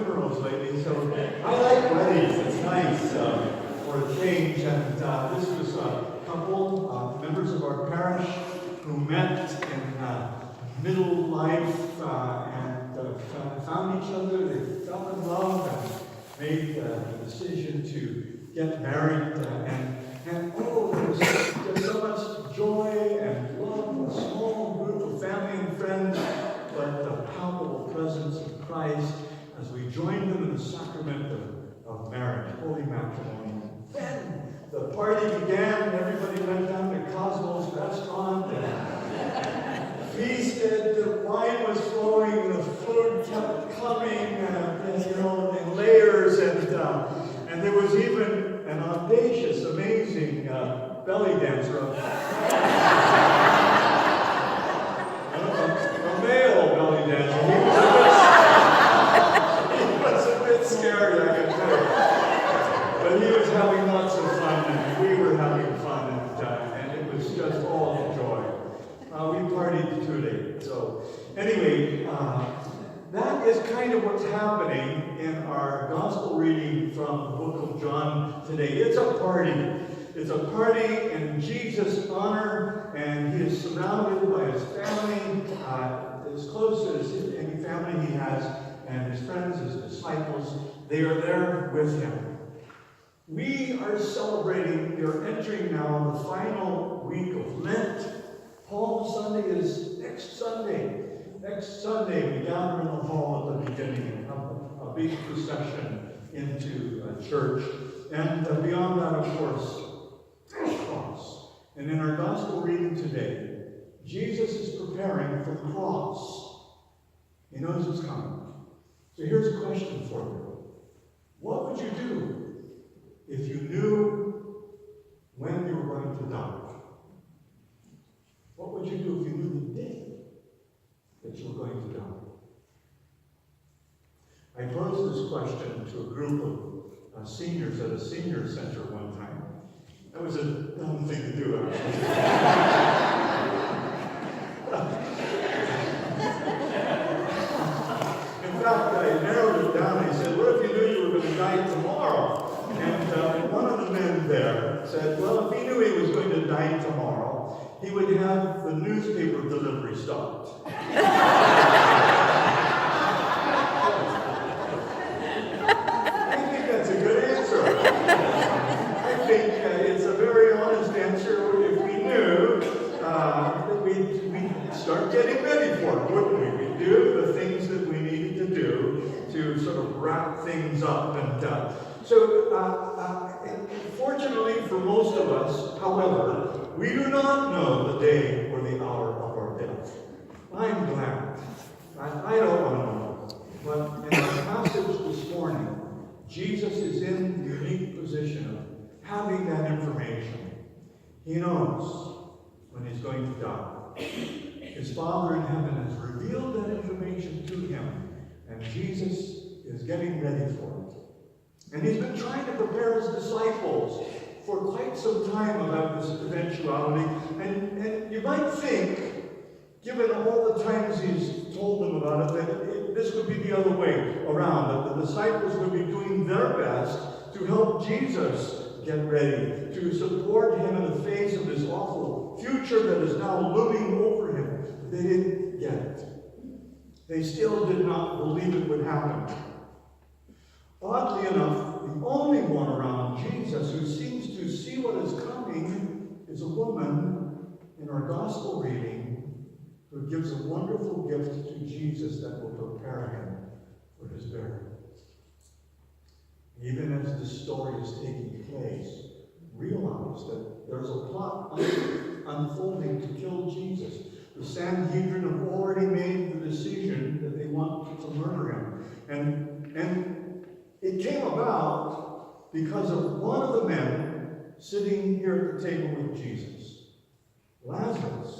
funerals lately, so I like weddings. It's nice for a change. And this was a couple, members of our parish, who met in middle life and found each other. They fell in love and made the decision to get married. And oh, there was just so much joy and love, a small group of family and friends, but the palpable presence of Christ as we joined them in the sacrament of marriage, holy matrimony. Then the party began, and everybody went down to Cosmo's restaurant and feasted. The wine was flowing, the food kept coming, in layers, and there was even an audacious, amazing belly dancer. A male belly dancer. He was a bit scary, I can tell you. But he was having lots of fun, and we were having fun, and it was just all joy. We partied 2 days. So anyway, that is kind of what's happening in our gospel reading from the book of John today. It's a party. It's a party in Jesus' honor, and he is surrounded by his family, as close as any family he has, and his friends, his disciples. They are there with him. We are celebrating, we are entering now the final week of Lent. Palm Sunday is next Sunday. Next Sunday, we gather in the hall at the beginning and have a big procession into a church. And beyond that, of course, the cross. And in our gospel reading today, Jesus is preparing for the cross. He knows it's coming. So here's a question for you. What would you do if you knew when you were going to die? What would you do if you knew the day that you were going to die? I posed this question to a group of seniors at a senior center one time. That was a dumb thing to do, actually. In fact, I narrowed it down. I said, what if you knew you were going to die tomorrow? And one of the men there said, well, if he knew he was going to die tomorrow, he would have the newspaper delivery stopped. I think that's a good answer. I think it's a very honest answer. If we knew, we'd start getting ready for it, wouldn't we? We'd do the things that we needed to do to sort of wrap things up. And fortunately for most of us, however, we do not know the day or the hour of our death. I'm glad. I don't want to know. But in our passage this morning, Jesus is in the unique position of having that information. He knows when he's going to die. His Father in heaven has revealed that information to him, and Jesus is getting ready for it. And he's been trying to prepare his disciples for quite some time about this eventuality. And you might think, given all the times he's told them about it, that this would be the other way around, that the disciples would be doing their best to help Jesus get ready, to support him in the face of this awful future that is now looming over him. They didn't get it. They still did not believe it would happen. Oddly enough, the only one around Jesus who seems to see what is coming is a woman in our gospel reading who gives a wonderful gift to Jesus that will prepare him for his burial. Even as this story is taking place, realize that there's a plot unfolding to kill Jesus. The Sanhedrin have already made the decision that they want to murder him. And it came about because of one of the men sitting here at the table with Jesus. Lazarus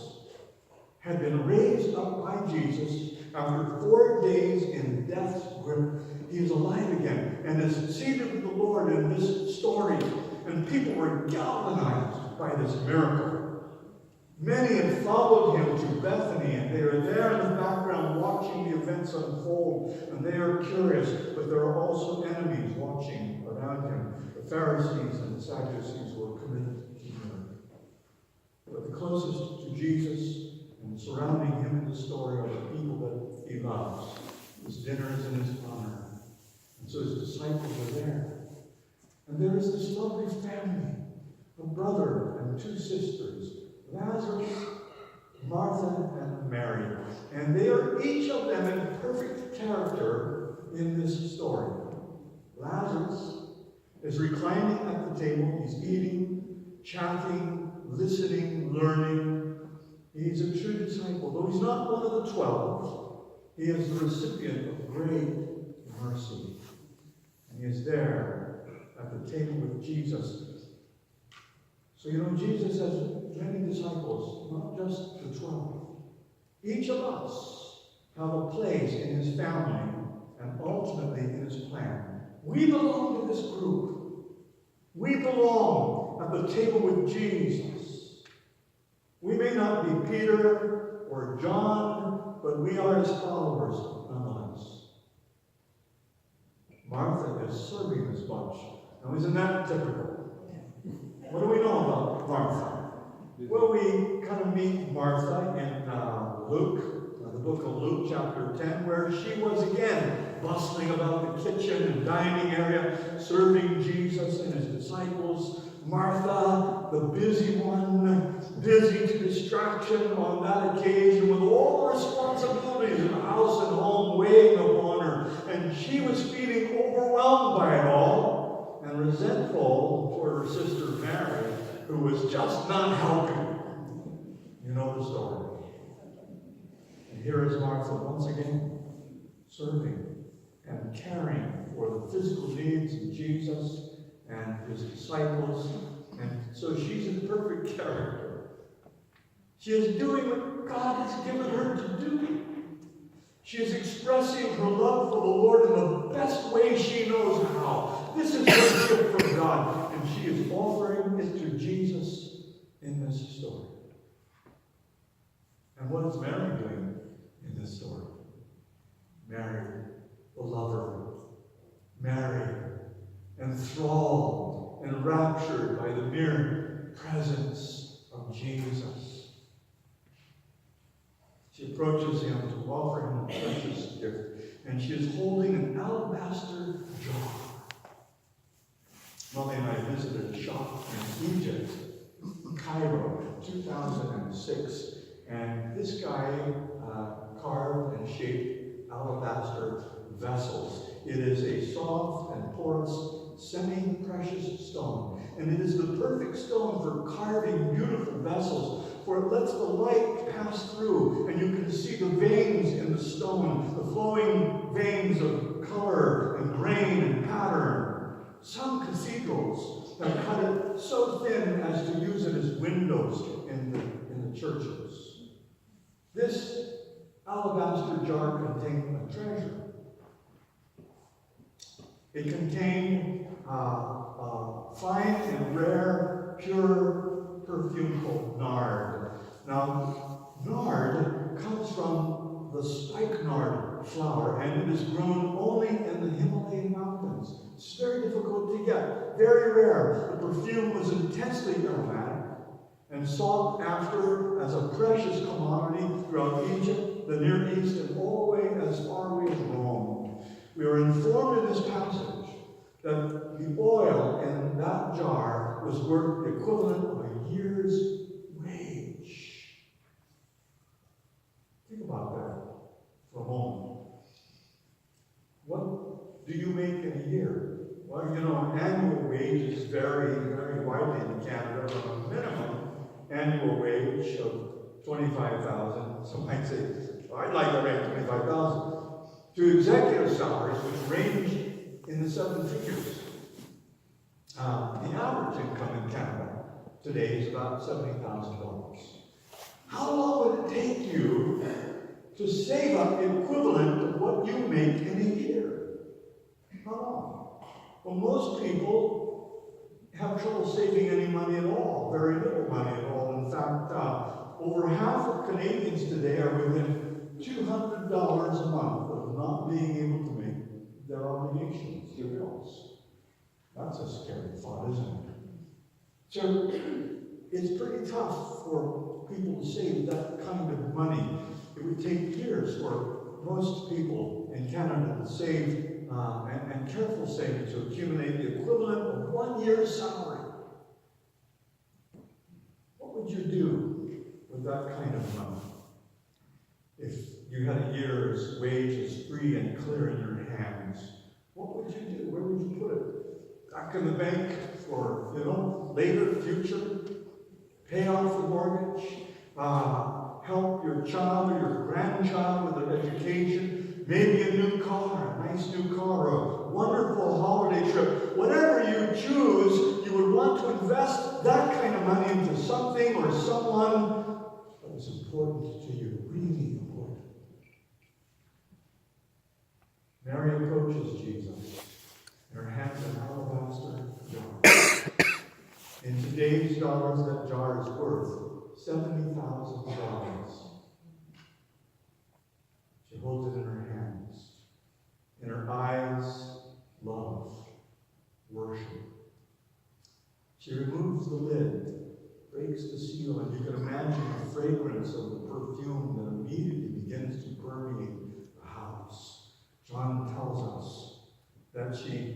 had been raised up by Jesus after 4 days in death's grip. He is alive again and is seated with the Lord in this story. And people were galvanized by this miracle. Many had followed him to Bethany, and they are there in the background watching the events unfold, and they are curious, but there are also enemies watching around him, the Pharisees and the Sadducees who are committed to murder. But the closest to Jesus and surrounding him in the story are the people that he loves. His dinner is in his honor, and so his disciples are there. And there is this lovely family, a brother and two sisters, Lazarus, Martha, and Mary. And they are each of them in perfect character in this story. Lazarus is reclining at the table. He's eating, chatting, listening, learning. He's a true disciple. Though he's not one of the 12, he is the recipient of great mercy. And he is there at the table with Jesus. So, Jesus has many disciples, not just the 12. Each of us have a place in his family and ultimately in his plan. We belong to this group. We belong at the table with Jesus. We may not be Peter or John, but we are his followers nonetheless. Martha is serving this bunch. Now, isn't that typical? What do we know about Martha? Well, we kind of meet Martha in Luke, the book of Luke, chapter 10, where she was again bustling about the kitchen and dining area, serving Jesus and his disciples. Martha, the busy one, busy to distraction on that occasion with all the responsibilities in the house and home weighing upon her. And she was feeling overwhelmed by it all and resentful toward her sister Mary, who was just not helping. You know the story. And here is Martha once again, serving and caring for the physical needs of Jesus and his disciples. And so she's in perfect character. She is doing what God has given her to do. She is expressing her love for the Lord in the best way she knows how. This is her gift from God, and she is offering it to Jesus in this story. And what is Mary doing in this story? Mary, the lover. Mary, enthralled, enraptured by the mere presence of Jesus. She approaches him to offer him a precious gift, and she is holding an alabaster jar. Molly and I visited a shop in Egypt, Cairo, in 2006, and this guy carved and shaped alabaster vessels. It is a soft and porous, semi-precious stone, and it is the perfect stone for carving beautiful vessels, for it lets the light pass through, and you can see the veins in the stone, the flowing veins of color and grain and pattern. Some cathedrals have cut it so thin as to use it as windows in the churches. This alabaster jar contained a treasure. It contained fine and rare, pure perfume called nard. Now, nard comes from the spikenard flower, and it is grown only in the Himalayan mountains. It's very difficult to get, very rare. The perfume was intensely aromatic and sought after as a precious commodity throughout Egypt, the Near East, and all the way as far away as Rome. We are informed in this passage that the oil in that jar was worth the equivalent of a year's wage. Think about that for a moment. What do you make in a year? Well, annual wages vary very widely in Canada from a minimum annual wage of $25,000. Some might say, I'd like to make $25,000. To executive salaries, which range in the 7 figures. The average income in Canada today is about $70,000. How long would it take you to save up the equivalent of what you make in a year? How long? Well, most people have trouble saving any money at all, very little money at all. In fact, over half of Canadians today are within $200 a month of not being able to make their obligations, their bills. That's a scary thought, isn't it? So it's pretty tough for people to save that kind of money. It would take years for most people in Canada to save and careful saving to accumulate the equivalent of 1 year's salary. What would you do with that kind of money? If you had a year's wages free and clear in your hands, what would you do? Where would you put it? Back in the bank for, later, future? Pay off the mortgage? Help your child or your grandchild with their education? Maybe a new car, a nice new car, a wonderful holiday trip. Whatever you choose, you would want to invest that kind of money into something or someone that was important to you, really important. Mary approaches Jesus, and her hands an alabaster jar. In today's dollars, that jar is worth $70,000. She holds it in her hands. In her eyes, love, worship. She removes the lid, breaks the seal, and you can imagine the fragrance of the perfume that immediately begins to permeate the house. John tells us that she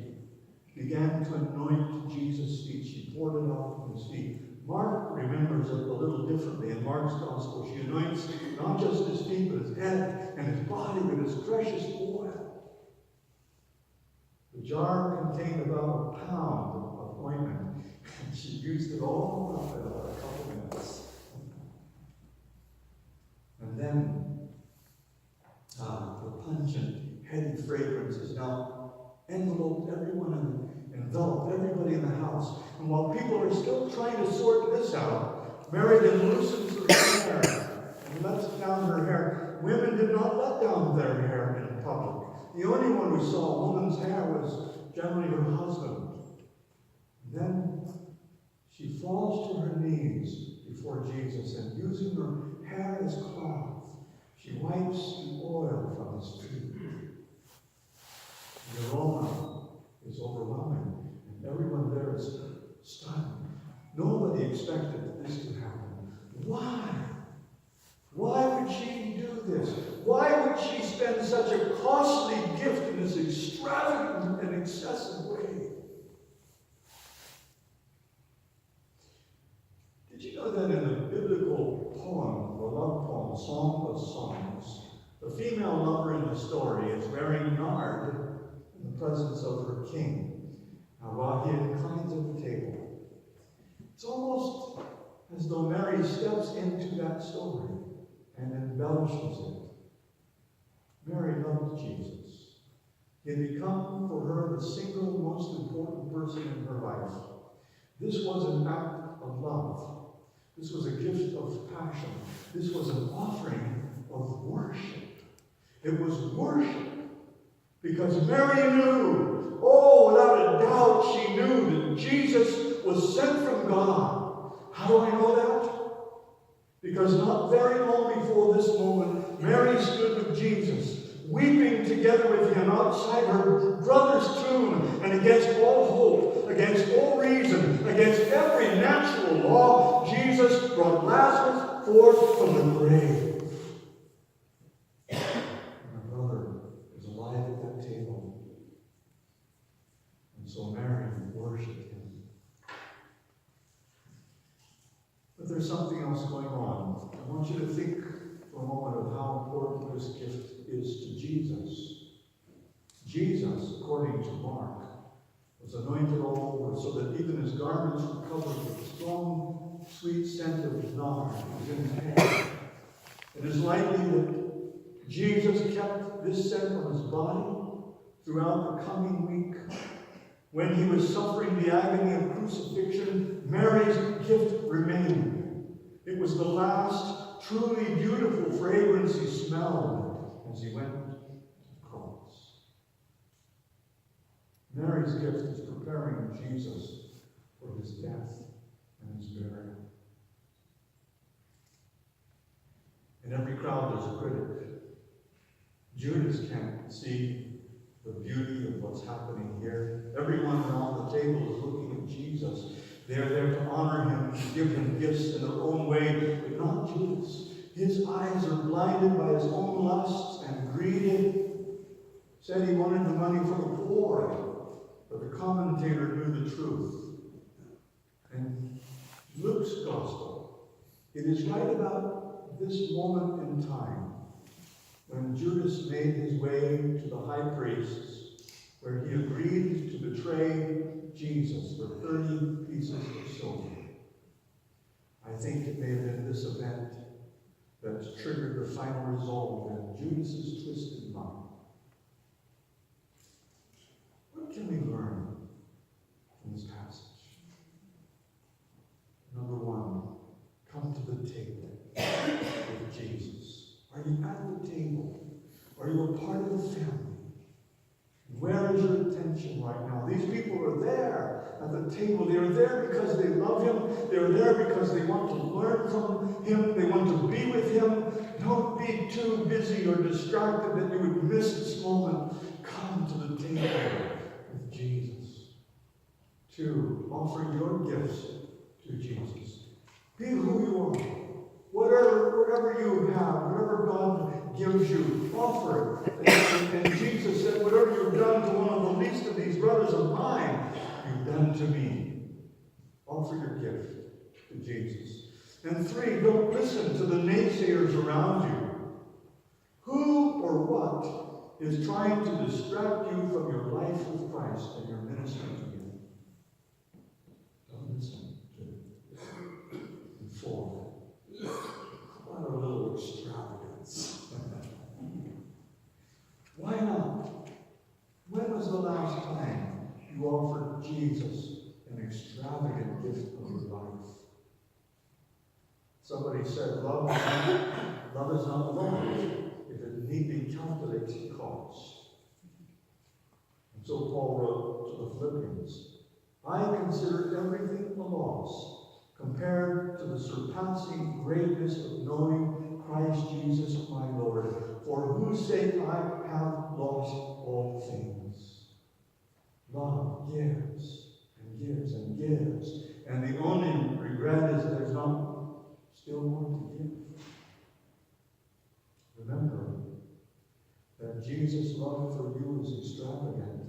began to anoint Jesus' feet. She poured it out on his feet. Mark remembers it a little differently. In Mark's gospel, she anoints not just his feet, but his head and his body with his precious oil. The jar contained about a pound of ointment, and she used it all up in about a couple minutes. And then the pungent, heady fragrance is now enveloped everyone and enveloped everybody in the house. And while people are still trying to sort this out, Mary then loosens her hair and lets down her hair. Women did not let down their hair in public. The only one who saw a woman's hair was generally her husband. And then she falls to her knees before Jesus, and using her hair as cloth, she wipes the oil from his feet. The aroma is overwhelming, and everyone there is stunned. Nobody expected this to happen. Why? Why would she do this? Why would she spend such a costly gift in this extravagant and excessive way? Did you know that in the biblical poem, the love poem, Song of Songs, the female lover in the story is wearing nard in the presence of her king while he inclines at the table? It's almost as though Mary steps into that story and embellishes it. Mary loved Jesus. He had become for her the single most important person in her life. This was an act of love. This was a gift of passion. This was an offering of worship. It was worship because Mary knew, without a doubt, she knew that Jesus was sent from God. How do I know that? Because not very long before this moment, Mary stood with Jesus, weeping together with him outside her brother's tomb, and against all hope, against all reason, against every natural law, Jesus brought Lazarus forth from the grave. And her brother is alive at that table. And so Mary worshipped him. But there's something else going on. I want you to think for a moment of how important this gift is to Jesus. Jesus, according to Mark, was anointed all over so that even his garments were covered with a strong, sweet scent of nard. It was in his hair. It is likely that Jesus kept this scent on his body throughout the coming week. When he was suffering the agony of crucifixion, Mary's gift remained. It was the last truly beautiful fragrance he smelled as he went to the cross. Mary's gift is preparing Jesus for his death and his burial. In every crowd there's a critic. Judas can't see the beauty of what's happening here. Everyone around the table is looking at Jesus. They're there to honor him, to give him gifts in their own way, but not Judas. His eyes are blinded by his own lusts and greed. Said he wanted the money for the poor, but the commentator knew the truth. And Luke's gospel, it is right about this moment in time when Judas made his way to the high priest's, where he agreed to betray Jesus for 30 pieces of silver. I think it may have been this event that triggered the final resolve in Judas's twisted mind. What can we learn from this passage? Number one, come to the table with Jesus. Are you at the table? Are you a part of the family? Where is your attention right now? These people are there at the table. They are there because they love him. They are there because they want to learn from him. They want to be with him. Don't be too busy or distracted that you would miss this moment. Come to the table with Jesus. 2, offer your gifts to Jesus. Be who you are. Whatever you have, whatever God gives you, offer it. And Jesus said, whatever you've done to one of the least of these brothers of mine, you've done to me. Offer your gift to Jesus. And 3, don't listen to the naysayers around you. Who or what is trying to distract you from your life with Christ and your ministry to him? Don't listen to it. And 4, what a little extravagance. Why not? When was the last time you offered Jesus an extravagant gift of your life? Somebody said, love is not love if it neatly calculates the cost. And so Paul wrote to the Philippians, I consider everything a loss compared to the surpassing greatness of knowing Christ Jesus my Lord, for whose sake I have lost all things. Love gives and gives and gives, and the only regret is there's not still more to give. Remember that Jesus' love for you is extravagant.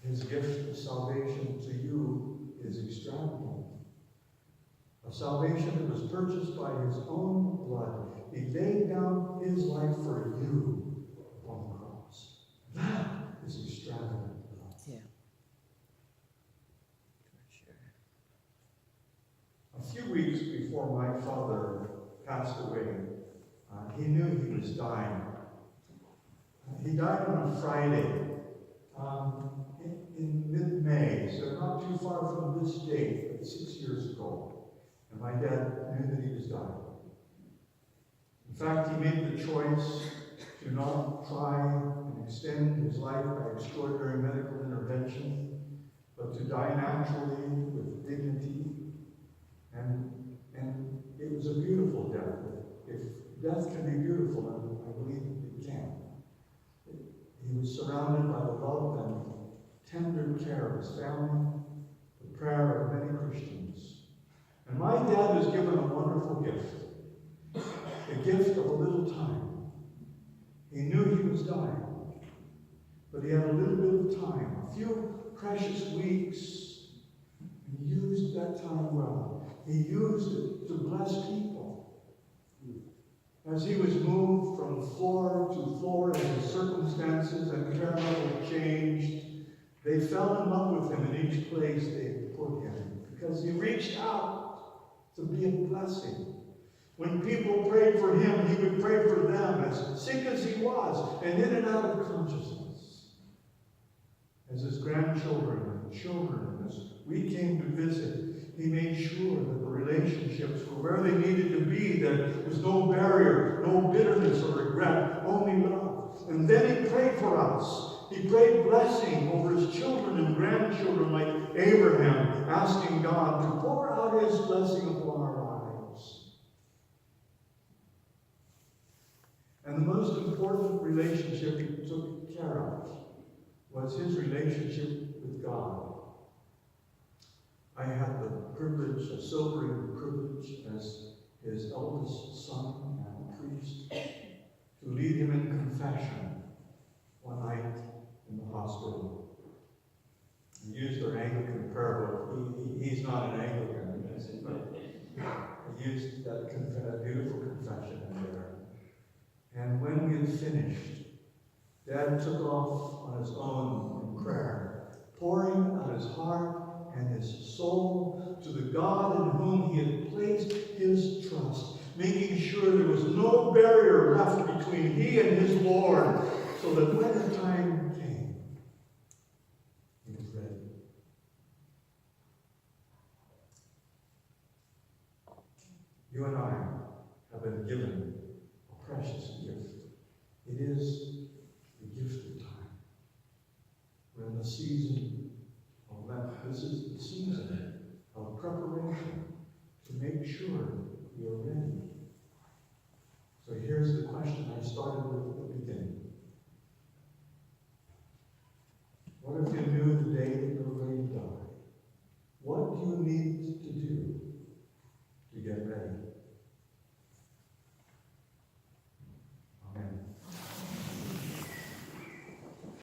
His gift of salvation to you is extravagant. A salvation that was purchased by his own blood. He laid down his life for you upon the cross. That is extravagant love. Yeah. For sure. A few weeks before my father passed away, he knew he was dying. He died on a Friday in mid-May, so not too far from this date, but 6 years ago. And my dad knew that he was dying. In fact, he made the choice to not try and extend his life by extraordinary medical intervention, but to die naturally with dignity. And it was a beautiful death. If death can be beautiful, and I believe it can. He was surrounded by the love and tender care of his family, the prayer of many Christians. And my dad was given a wonderful gift. The gift of a little time. He knew he was dying. But he had a little bit of time, a few precious weeks. He used that time well. He used it to bless people. As he was moved from floor to floor in his circumstances and care level changed, they fell in love with him in each place they put him, because he reached out to be a blessing. When people prayed for him, he would pray for them, as sick as he was, and in and out of consciousness. As his grandchildren and children, as we came to visit, he made sure that the relationships were where they needed to be, that there was no barrier, no bitterness or regret, only love. And then he prayed for us. He prayed blessing over his children and grandchildren like Abraham, asking God to pour out his blessing upon our lives. fourth relationship he took care of was his relationship with God. I had the privilege, a sobering privilege, as his eldest son and priest, to lead him in confession one night in the hospital. He used our Anglican prayer book. He's not an Anglican, but he used that beautiful confession in there. And when we had finished, Dad took off on his own in prayer, pouring out his heart and his soul to the God in whom he had placed his trust, making sure there was no barrier left between he and his Lord, so that when the time came, he was ready. You and I have been given a precious gift. It is the gift of time. We're in the season of Lent. This is the season of preparation to make sure we are ready. So here's the question I started with at the beginning. What if you knew the day that you were going to die? What do you need to do to get ready?